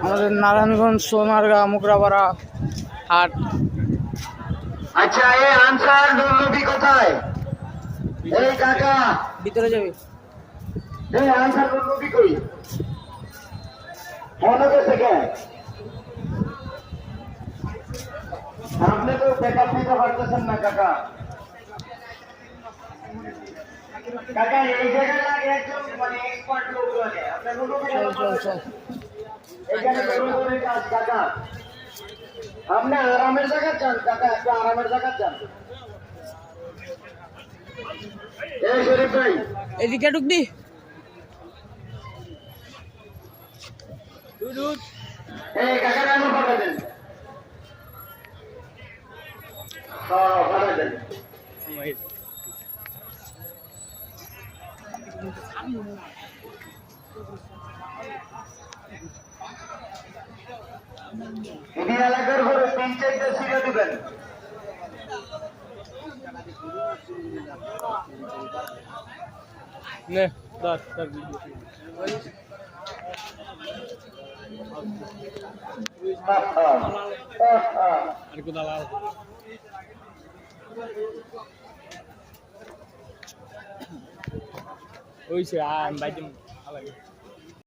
আমাদের নারায়ণগঞ্জ সোনারগাঁ মুকরাপাড়া হাট। আচ্ছা, এই আনসার নবী কোথায়? এই কাকা ভিতরে যাবে। এই আনসার নবী কই? মনে গেছে কেন? আপনি তো ব্যাকআপ দিতে পারতেছেন না কাকা। কাকা এই জায়গায় লাগে একজন মানে এক্সপার্ট লোক লাগে। আপনার এখানে নবীর কাজ কাকা। আপনি আরামের জায়গা চান কাকা, একটু আরামের জায়গা চান। এই শরীফ ভাই এদিকে ঢুকবি। এই কাকার আমি ভাড়া দেন। ভাড়া দেন। এই এলাকার ঘরে 3-4টা সিরা দিবেন। নে দাঁত আর কো দালাল ওইছে আমি বাইতে ভালো লাগে।